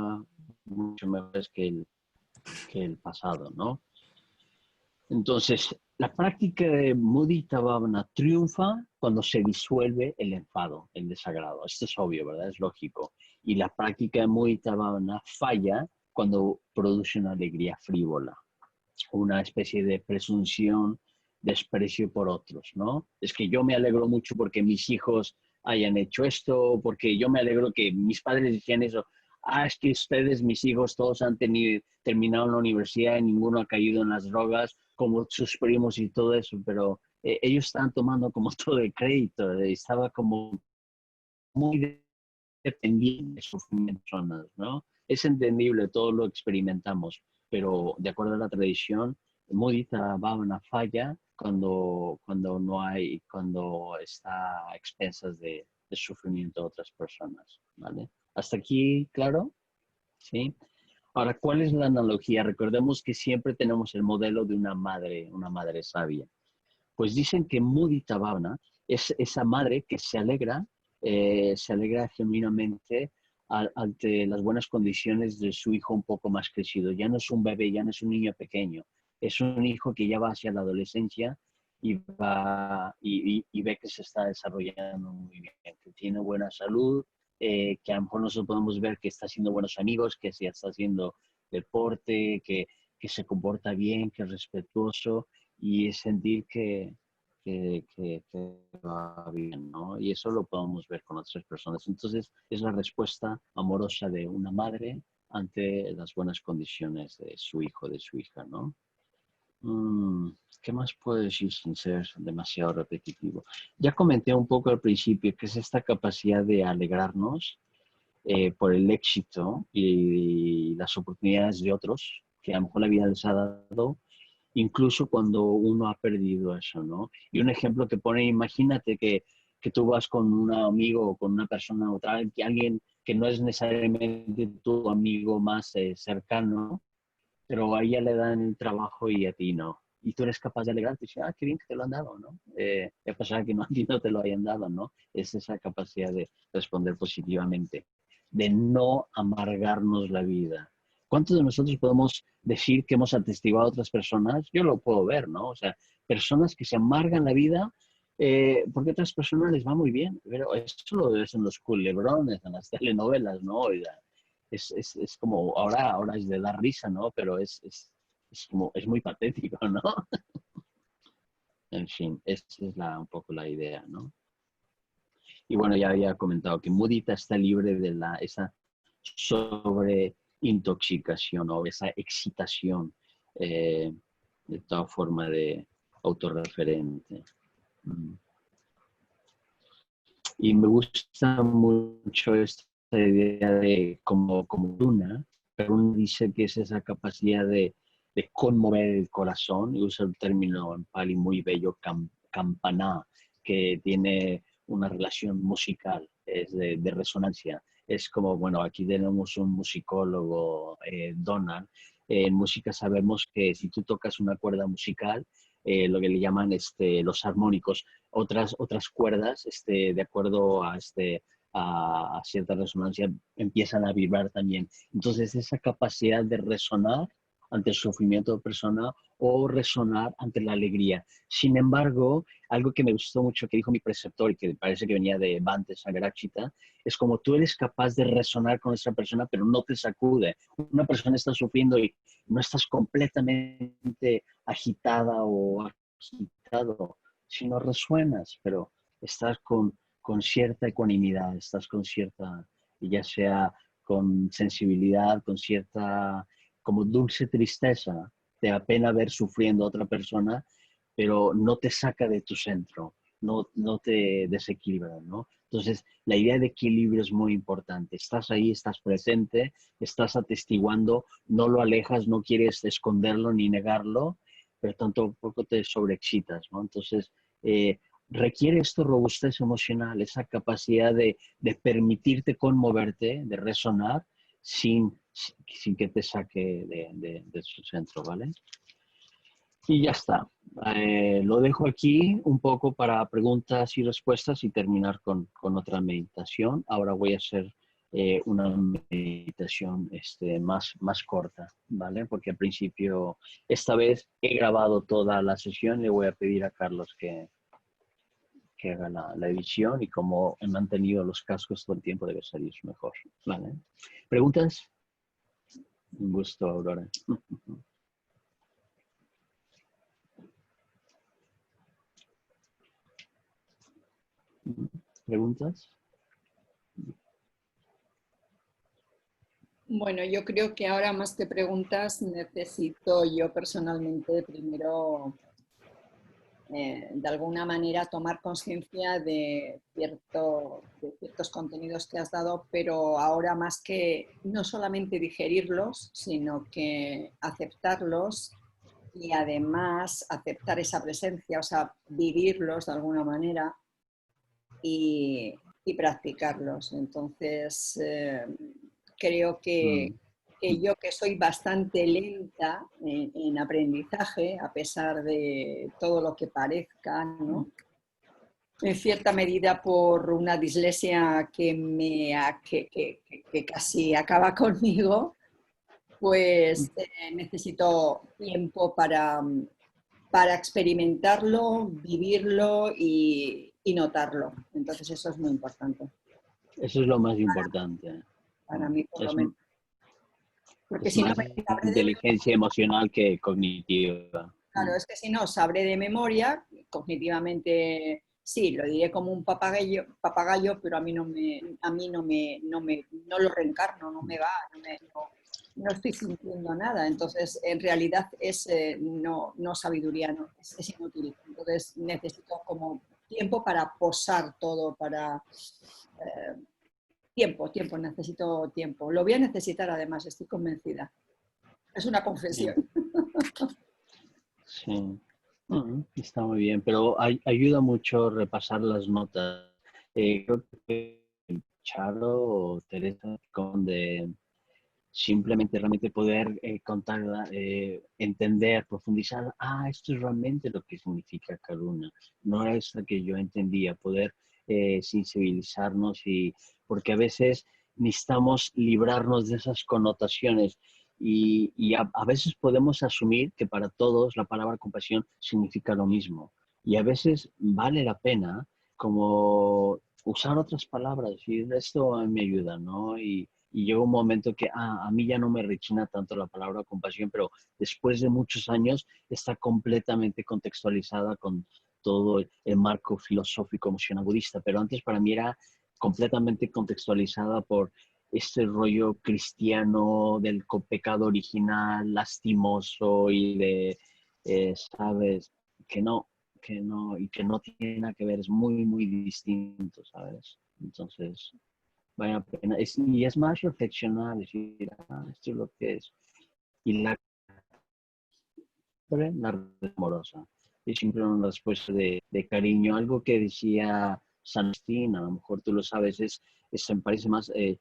mucho mejores que el pasado, ¿no? Entonces, la práctica de Mudita Bhavana triunfa cuando se disuelve el enfado, el desagrado. Esto es obvio, ¿verdad? Es lógico. Y la práctica de Mudita Bhavana falla cuando produce una alegría frívola, una especie de presunción, desprecio por otros, ¿no? Es que yo me alegro mucho porque mis hijos hayan hecho esto, porque yo me alegro que mis padres decían eso. Ah, es que ustedes, mis hijos, todos han terminado la universidad y ninguno ha caído en las drogas, como sus primos y todo eso, pero ellos estaban tomando como todo el crédito, estaba como muy dependiente de sufrimiento de personas, ¿no? Es entendible, todo lo experimentamos, pero de acuerdo a la tradición, Mudita Bhavana falla cuando está a expensas de sufrimiento de otras personas, ¿vale? ¿Hasta aquí, claro? ¿Sí? Ahora, ¿cuál es la analogía? Recordemos que siempre tenemos el modelo de una madre sabia. Pues dicen que Mudita Bhavana es esa madre que se alegra genuinamente ante las buenas condiciones de su hijo un poco más crecido. Ya no es un bebé, ya no es un niño pequeño, es un hijo que ya va hacia la adolescencia y ve que se está desarrollando muy bien, que tiene buena salud, que a lo mejor nosotros podemos ver que está haciendo buenos amigos, que se está haciendo deporte, que se comporta bien, que es respetuoso y sentir que va bien, ¿no? Y eso lo podemos ver con otras personas. Entonces, es la respuesta amorosa de una madre ante las buenas condiciones de su hijo, de su hija, ¿no? ¿Qué más puedo decir sin ser demasiado repetitivo? Ya comenté un poco al principio que es esta capacidad de alegrarnos por el éxito y las oportunidades de otros que a lo mejor la vida les ha dado, incluso cuando uno ha perdido eso, ¿no? Y un ejemplo que pone, imagínate que tú vas con un amigo o con una persona o tal, que alguien que no es necesariamente tu amigo más cercano, pero a ella le dan el trabajo y a ti no. Y tú eres capaz de alegrarte y decir, qué bien que te lo han dado, ¿no? A pesar de que no, a ti no te lo hayan dado, ¿no? Es esa capacidad de responder positivamente, de no amargarnos la vida. ¿Cuántos de nosotros podemos decir que hemos atestiguado a otras personas? Yo lo puedo ver, ¿no? O sea, personas que se amargan la vida porque a otras personas les va muy bien. Pero eso lo ves en los culebrones, en las telenovelas, ¿no? Es como, ahora es de dar risa, ¿no? Pero es muy patético, ¿no? En fin, esa es un poco la idea, ¿no? Y bueno, ya había comentado que Mudita está libre de esa sobreintoxicación o esa excitación de toda forma de autorreferente. Y me gusta mucho esta idea de como luna, pero uno dice que es esa capacidad de conmover el corazón, y usa el término en pali muy bello, campaná, que tiene una relación musical, es de resonancia. Es como, bueno, aquí tenemos un musicólogo, Donald. En música sabemos que si tú tocas una cuerda musical, lo que le llaman los armónicos, otras cuerdas, de acuerdo a cierta resonancia, empiezan a vibrar también. Entonces, esa capacidad de resonar ante el sufrimiento de persona o resonar ante la alegría. Sin embargo, algo que me gustó mucho que dijo mi preceptor y que parece que venía de Bhante Sangharakshita, es como tú eres capaz de resonar con esa persona, pero no te sacude. Una persona está sufriendo y no estás completamente agitada o agitado, sino resuenas, pero estás con cierta ecuanimidad, estás con cierta, ya sea con sensibilidad, con cierta como dulce tristeza, te apena ver sufriendo a otra persona, pero no te saca de tu centro, no te desequilibra, ¿no? Entonces, la idea de equilibrio es muy importante. Estás ahí, estás presente, estás atestiguando, no lo alejas, no quieres esconderlo ni negarlo, pero tampoco te sobreexcitas, ¿no? Entonces, requiere esto robustez emocional, esa capacidad de permitirte conmoverte, de resonar, sin que te saque de su centro, ¿vale? Y ya está. Lo dejo aquí un poco para preguntas y respuestas y terminar con otra meditación. Ahora voy a hacer una meditación más corta, ¿vale? Porque al principio, esta vez he grabado toda la sesión, le voy a pedir a Carlos que haga la edición y como he mantenido los cascos todo el tiempo debe salir mejor, ¿vale? ¿Preguntas? Un gusto, Aurora. ¿Preguntas? Bueno, yo creo que ahora más que preguntas necesito yo personalmente primero de alguna manera tomar conciencia de ciertos contenidos que has dado, pero ahora más que no solamente digerirlos, sino que aceptarlos y además aceptar esa presencia, o sea, vivirlos de alguna manera y practicarlos. Entonces, creo que yo, que soy bastante lenta en aprendizaje, a pesar de todo lo que parezca, ¿no? En cierta medida por una dislexia que casi acaba conmigo, pues necesito tiempo para experimentarlo, vivirlo y notarlo. Entonces eso es muy importante. Eso es lo más importante. Para mí, por lo menos. Porque Es si no, más inteligencia emocional que cognitiva. Claro, es que si no, sabré de memoria, cognitivamente sí, lo diré como un papagayo, pero a mí no lo reencarno, no me va, no estoy sintiendo nada. Entonces, en realidad es no sabiduría, no, es inútil. Entonces, necesito como tiempo para posar todo, para tiempo, necesito tiempo. Lo voy a necesitar además, estoy convencida. Es una confesión. Sí, está muy bien, pero ayuda mucho repasar las notas. Creo que Charo o Teresa, de simplemente realmente poder contarla, entender, profundizar, esto es realmente lo que significa Karuna, no es lo que yo entendía, poder sensibilizarnos, porque a veces necesitamos librarnos de esas connotaciones y a veces podemos asumir que para todos la palabra compasión significa lo mismo y a veces vale la pena como usar otras palabras y esto me ayuda, ¿no? Y llega un momento que a mí ya no me rechina tanto la palabra compasión, pero después de muchos años está completamente contextualizada con todo el marco filosófico emocional budista, pero antes para mí era completamente contextualizada por este rollo cristiano del pecado original, lastimoso y sabes, que no, y que no tiene nada que ver, es muy, muy distinto, ¿sabes? Entonces, vale la pena. Y es más reflexionar, decir, esto es lo que es. Y la amorosa. Es siempre una respuesta de cariño. Algo que decía San Agustín, a lo mejor tú lo sabes, me parece más, él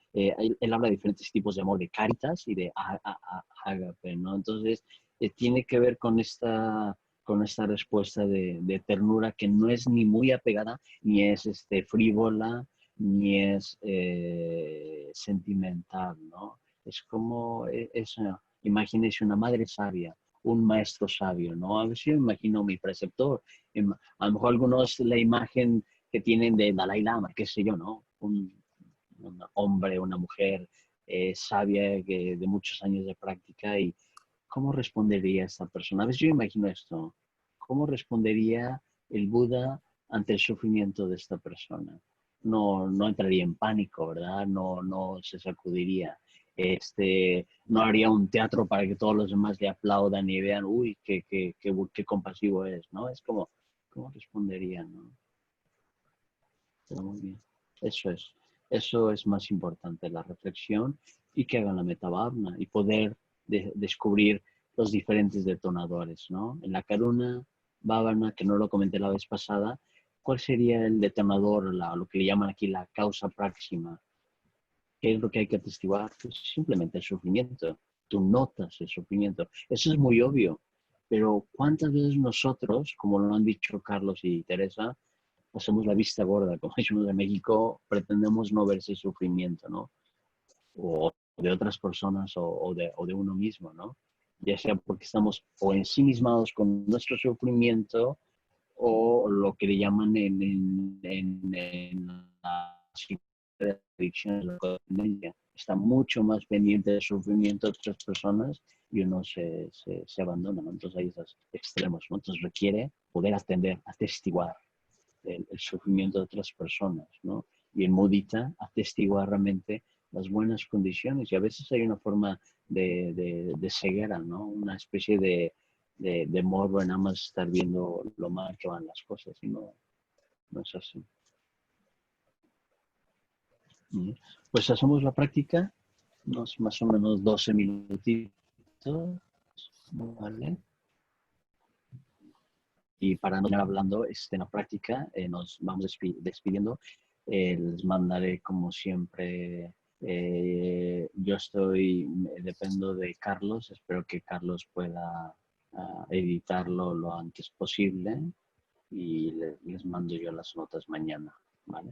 habla de diferentes tipos de amor, de caritas y de ágape, ¿no? Entonces, tiene que ver con esta respuesta de ternura que no es ni muy apegada, ni es frívola, ni es sentimental, ¿no? Es como, imagínese una madre sabia, un maestro sabio, ¿no? A veces yo imagino mi preceptor, a lo mejor algunos la imagen que tienen de Dalai Lama, qué sé yo, ¿no? Un hombre, una mujer sabia de muchos años de práctica y ¿cómo respondería esta persona? A veces yo imagino esto, ¿cómo respondería el Buda ante el sufrimiento de esta persona? No entraría en pánico, ¿verdad? No se sacudiría. No haría un teatro para que todos los demás le aplaudan y vean, uy, qué compasivo es, ¿no? Es como, ¿cómo respondería, no? Pero muy bien. Eso es más importante, la reflexión y que hagan la metabhavana y poder descubrir los diferentes detonadores, ¿no? En la Karuna Bhavana, que no lo comenté la vez pasada, ¿cuál sería el detonador, lo que le llaman aquí la causa próxima? ¿Qué es lo que hay que atestiguar? Pues simplemente el sufrimiento. Tú notas el sufrimiento. Eso es muy obvio. Pero ¿cuántas veces nosotros, como lo han dicho Carlos y Teresa, hacemos la vista gorda, como decimos de México, pretendemos no ver ese sufrimiento, ¿no? O de otras personas o de uno mismo, ¿no? Ya sea porque estamos o ensimismados con nuestro sufrimiento o lo que le llaman en la adicción, la codependencia. Está mucho más pendiente del sufrimiento de otras personas y uno se abandona, ¿no? Entonces hay esos extremos, ¿no? Entonces requiere poder atestiguar el sufrimiento de otras personas, ¿no? Y en mudita atestiguar realmente las buenas condiciones y a veces hay una forma de ceguera, ¿no? Una especie de de morbo, nada más estar viendo lo mal que van las cosas, y no es así. Pues hacemos la práctica, más o menos 12 minutitos, ¿vale? Y para no ir hablando en la práctica, nos vamos despidiendo. Les mandaré como siempre. Dependo de Carlos, espero que Carlos pueda editarlo lo antes posible y les mando yo las notas mañana, ¿vale?